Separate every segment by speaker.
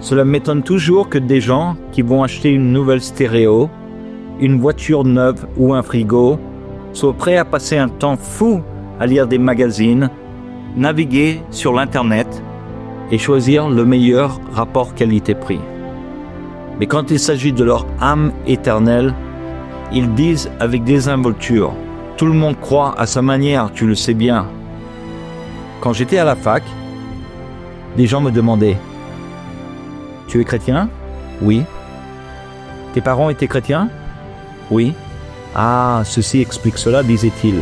Speaker 1: Cela m'étonne toujours que des gens qui vont acheter une nouvelle stéréo, une voiture neuve ou un frigo soient prêts à passer un temps fou à lire des magazines, naviguer sur l'Internet et choisir le meilleur rapport qualité-prix. Mais quand il s'agit de leur âme éternelle, ils disent avec désinvolture « Tout le monde croit à sa manière, tu le sais bien ». Quand j'étais à la fac, des gens me demandaient « Tu es chrétien ? Oui. Tes parents étaient chrétiens ? Oui. Ah, ceci explique cela, disait-il.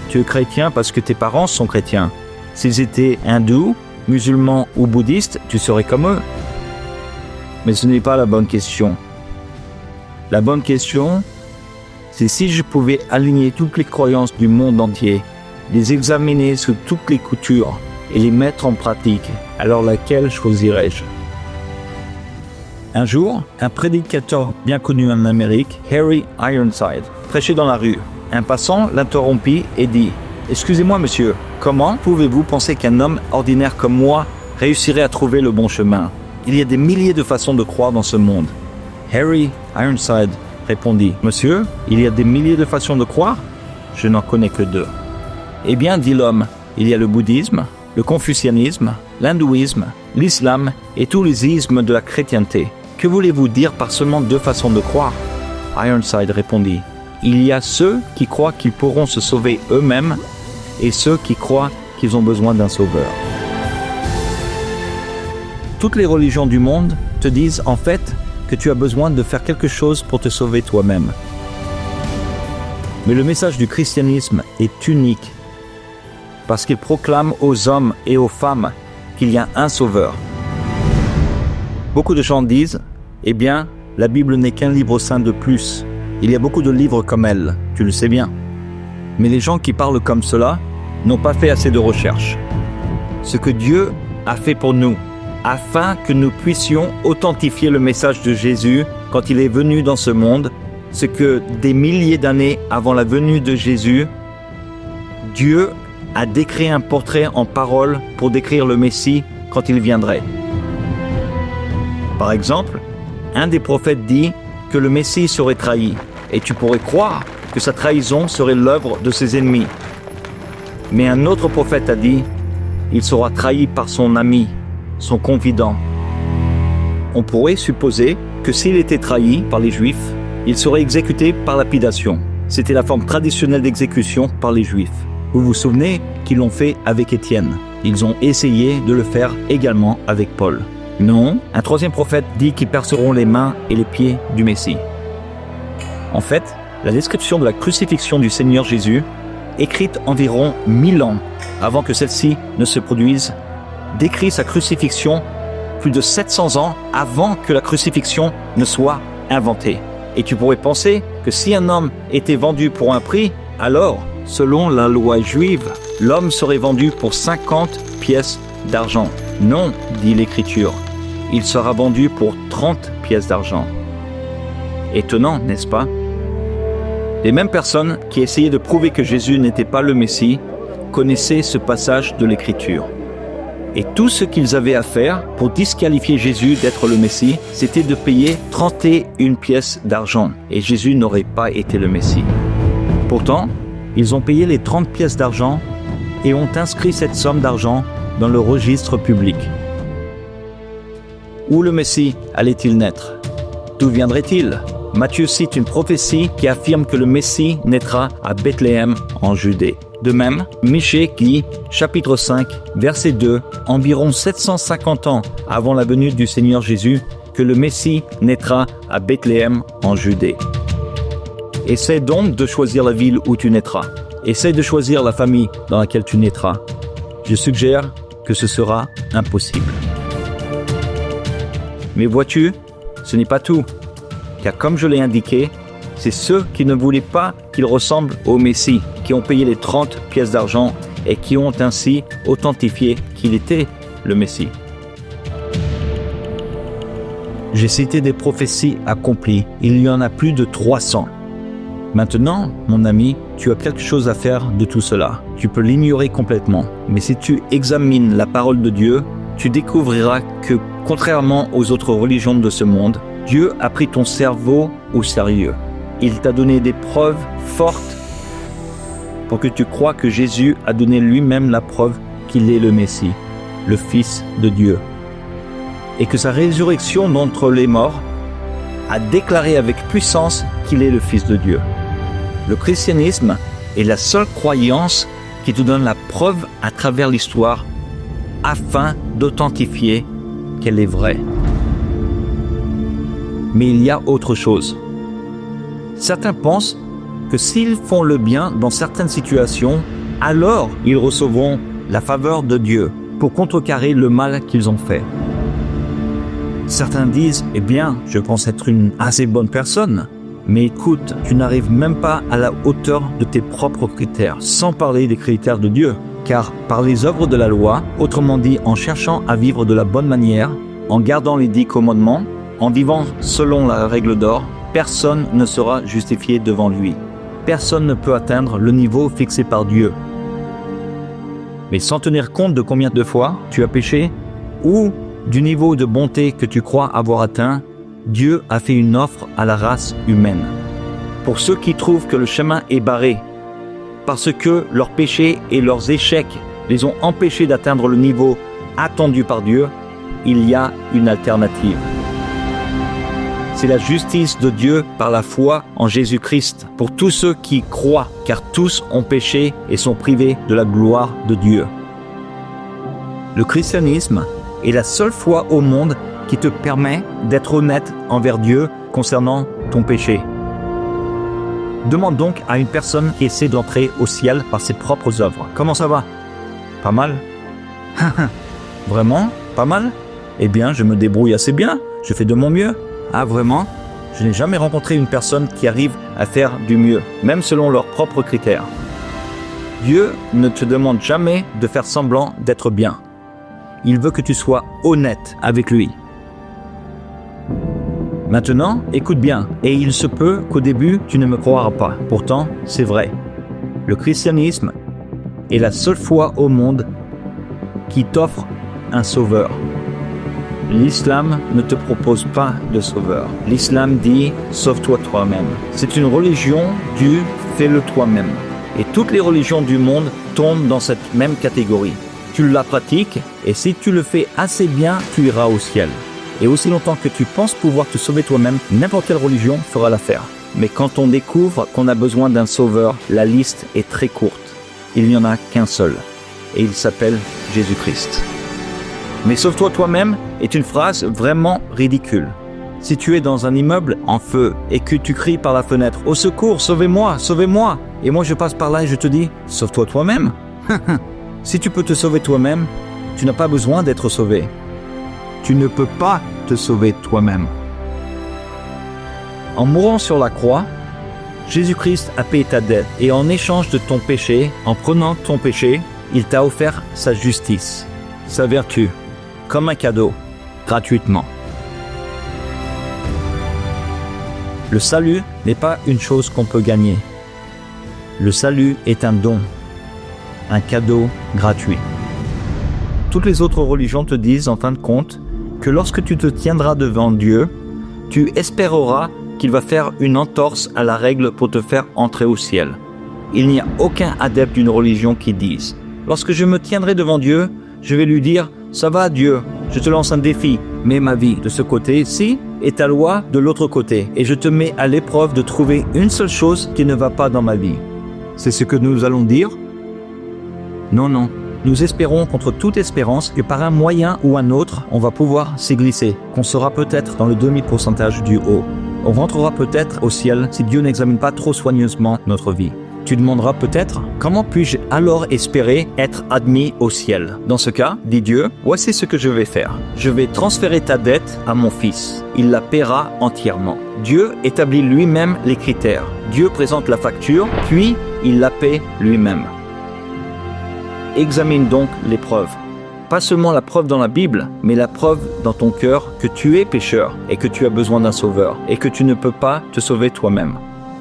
Speaker 1: Tu es chrétien parce que tes parents sont chrétiens. S'ils étaient hindous, musulmans ou bouddhistes, tu serais comme eux. Mais ce n'est pas la bonne question. La bonne question, c'est si je pouvais aligner toutes les croyances du monde entier, les examiner sous toutes les coutures et les mettre en pratique, alors laquelle choisirais-je ? Un jour, un prédicateur bien connu en Amérique, Harry Ironside, prêchait dans la rue. Un passant l'interrompit et dit « Excusez-moi monsieur, comment pouvez-vous penser qu'un homme ordinaire comme moi réussirait à trouver le bon chemin ? Il y a des milliers de façons de croire dans ce monde. » Harry Ironside répondit « Monsieur, il y a des milliers de façons de croire ? Je n'en connais que 2. » Eh bien, dit l'homme, il y a le bouddhisme, le confucianisme, l'hindouisme, l'islam et tous les ismes de la chrétienté. Que voulez-vous dire par seulement 2 façons de croire ? Ironside répondit « Il y a ceux qui croient qu'ils pourront se sauver eux-mêmes et ceux qui croient qu'ils ont besoin d'un sauveur. » Toutes les religions du monde te disent en fait que tu as besoin de faire quelque chose pour te sauver toi-même. Mais le message du christianisme est unique parce qu'il proclame aux hommes et aux femmes qu'il y a un sauveur. Beaucoup de gens disent « Eh bien, la Bible n'est qu'un livre saint de plus. Il y a beaucoup de livres comme elle, tu le sais bien. » Mais les gens qui parlent comme cela n'ont pas fait assez de recherches. Ce que Dieu a fait pour nous, afin que nous puissions authentifier le message de Jésus quand il est venu dans ce monde, c'est que des milliers d'années avant la venue de Jésus, Dieu a décrit un portrait en paroles pour décrire le Messie quand il viendrait. Par exemple, un des prophètes dit que le Messie serait trahi, et tu pourrais croire que sa trahison serait l'œuvre de ses ennemis. Mais un autre prophète a dit « Il sera trahi par son ami, son confident ». On pourrait supposer que s'il était trahi par les Juifs, il serait exécuté par lapidation. C'était la forme traditionnelle d'exécution par les Juifs. Vous vous souvenez qu'ils l'ont fait avec Étienne. Ils ont essayé de le faire également avec Paul. Non, un 3e prophète dit qu'ils perceront les mains et les pieds du Messie. En fait, la description de la crucifixion du Seigneur Jésus, écrite environ 1000 ans avant que celle-ci ne se produise, décrit sa crucifixion plus de 700 ans avant que la crucifixion ne soit inventée. Et tu pourrais penser que si un homme était vendu pour un prix, alors, selon la loi juive, l'homme serait vendu pour 50 pièces d'argent. Non, dit l'Écriture, il sera vendu pour 30 pièces d'argent. Étonnant, n'est-ce pas ? Les mêmes personnes qui essayaient de prouver que Jésus n'était pas le Messie connaissaient ce passage de l'Écriture. Et tout ce qu'ils avaient à faire pour disqualifier Jésus d'être le Messie, c'était de payer 31 pièces d'argent. Et Jésus n'aurait pas été le Messie. Pourtant, ils ont payé les 30 pièces d'argent et ont inscrit cette somme d'argent dans le registre public. Où le Messie allait-il naître ? D'où viendrait-il ? Matthieu cite une prophétie qui affirme que le Messie naîtra à Bethléem en Judée. De même, Michée dit, chapitre 5, verset 2, environ 750 ans avant la venue du Seigneur Jésus, que le Messie naîtra à Bethléem en Judée. Essaie donc de choisir la ville où tu naîtras. Essaie de choisir la famille dans laquelle tu naîtras. Je suggère que ce sera impossible. Mais vois-tu, ce n'est pas tout. Car comme je l'ai indiqué, c'est ceux qui ne voulaient pas qu'il ressemble au Messie, qui ont payé les 30 pièces d'argent et qui ont ainsi authentifié qu'il était le Messie. J'ai cité des prophéties accomplies. Il y en a plus de 300. Maintenant, mon ami, tu as quelque chose à faire de tout cela. Tu peux l'ignorer complètement. Mais si tu examines la parole de Dieu, tu découvriras que Contrairement aux autres religions de ce monde, Dieu a pris ton cerveau au sérieux. Il t'a donné des preuves fortes pour que tu crois que Jésus a donné lui-même la preuve qu'il est le Messie, le Fils de Dieu. Et que sa résurrection d'entre les morts a déclaré avec puissance qu'il est le Fils de Dieu. Le christianisme est la seule croyance qui te donne la preuve à travers l'histoire afin d'authentifier qu'elle est vraie. Mais il y a autre chose. Certains pensent que s'ils font le bien dans certaines situations, alors ils recevront la faveur de Dieu pour contrecarrer le mal qu'ils ont fait. Certains disent « Eh bien, je pense être une assez bonne personne. » Mais écoute, tu n'arrives même pas à la hauteur de tes propres critères, sans parler des critères de Dieu. Car par les œuvres de la loi, autrement dit en cherchant à vivre de la bonne manière, en gardant les 10 commandements, en vivant selon la règle d'or, personne ne sera justifié devant lui. Personne ne peut atteindre le niveau fixé par Dieu. Mais sans tenir compte de combien de fois tu as péché, ou du niveau de bonté que tu crois avoir atteint, Dieu a fait une offre à la race humaine. Pour ceux qui trouvent que le chemin est barré, parce que leurs péchés et leurs échecs les ont empêchés d'atteindre le niveau attendu par Dieu, il y a une alternative. C'est la justice de Dieu par la foi en Jésus-Christ pour tous ceux qui croient, car tous ont péché et sont privés de la gloire de Dieu. Le christianisme est la seule foi au monde qui te permet d'être honnête envers Dieu concernant ton péché. Demande donc à une personne qui essaie d'entrer au ciel par ses propres œuvres. Comment ça va? Pas mal? Vraiment? Pas mal? Eh bien, je me débrouille assez bien. Je fais de mon mieux. Ah, vraiment? Je n'ai jamais rencontré une personne qui arrive à faire du mieux, même selon leurs propres critères. Dieu ne te demande jamais de faire semblant d'être bien. Il veut que tu sois honnête avec lui. Maintenant, écoute bien, et il se peut qu'au début, tu ne me croiras pas. Pourtant, c'est vrai. Le christianisme est la seule foi au monde qui t'offre un sauveur. L'islam ne te propose pas de sauveur. L'islam dit « sauve-toi toi-même ». C'est une religion du « fais-le toi-même ». Et toutes les religions du monde tombent dans cette même catégorie. Tu la pratiques, et si tu le fais assez bien, tu iras au ciel. Et aussi longtemps que tu penses pouvoir te sauver toi-même, n'importe quelle religion fera l'affaire. Mais quand on découvre qu'on a besoin d'un sauveur, la liste est très courte. Il n'y en a qu'un seul, et il s'appelle Jésus-Christ. Mais sauve-toi toi-même est une phrase vraiment ridicule. Si tu es dans un immeuble en feu et que tu cries par la fenêtre « Au secours, sauvez-moi, sauvez-moi » et moi je passe par là et je te dis « Sauve-toi toi-même » Si tu peux te sauver toi-même, tu n'as pas besoin d'être sauvé. Tu ne peux pas te sauver toi-même. En mourant sur la croix, Jésus-Christ a payé ta dette et en échange de ton péché, en prenant ton péché, il t'a offert sa justice, sa vertu, comme un cadeau, gratuitement. Le salut n'est pas une chose qu'on peut gagner. Le salut est un don, un cadeau gratuit. Toutes les autres religions te disent en fin de compte que lorsque tu te tiendras devant Dieu, tu espéreras qu'il va faire une entorse à la règle pour te faire entrer au ciel. Il n'y a aucun adepte d'une religion qui dise « Lorsque je me tiendrai devant Dieu, je vais lui dire « Ça va Dieu, je te lance un défi, mets ma vie de ce côté-ci et ta loi de l'autre côté et je te mets à l'épreuve de trouver une seule chose qui ne va pas dans ma vie. » C'est ce que nous allons dire? Non, non. Nous espérons contre toute espérance que par un moyen ou un autre, on va pouvoir s'y glisser, qu'on sera peut-être dans le demi-pourcentage du haut. On rentrera peut-être au ciel si Dieu n'examine pas trop soigneusement notre vie. Tu demanderas peut-être, comment puis-je alors espérer être admis au ciel? Dans ce cas, dit Dieu, voici ce que je vais faire. Je vais transférer ta dette à mon fils. Il la paiera entièrement. Dieu établit lui-même les critères. Dieu présente la facture, puis il la paie lui-même. Examine donc les preuves. Pas seulement la preuve dans la Bible, mais la preuve dans ton cœur que tu es pécheur et que tu as besoin d'un sauveur et que tu ne peux pas te sauver toi-même.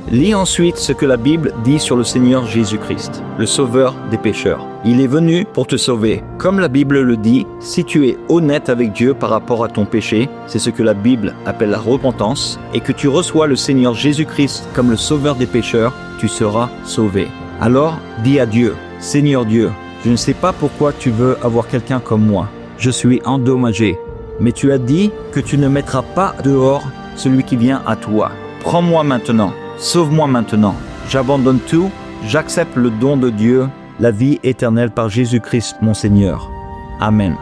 Speaker 1: Lis ensuite ce que la Bible dit sur le Seigneur Jésus-Christ, le Sauveur des pécheurs. Il est venu pour te sauver. Comme la Bible le dit, si tu es honnête avec Dieu par rapport à ton péché, c'est ce que la Bible appelle la repentance, et que tu reçois le Seigneur Jésus-Christ comme le Sauveur des pécheurs, tu seras sauvé. Alors, dis à Dieu, Seigneur Dieu, je ne sais pas pourquoi tu veux avoir quelqu'un comme moi. Je suis endommagé. Mais tu as dit que tu ne mettras pas dehors celui qui vient à toi. Prends-moi maintenant. Sauve-moi maintenant. J'abandonne tout. J'accepte le don de Dieu, la vie éternelle par Jésus-Christ mon Seigneur. Amen.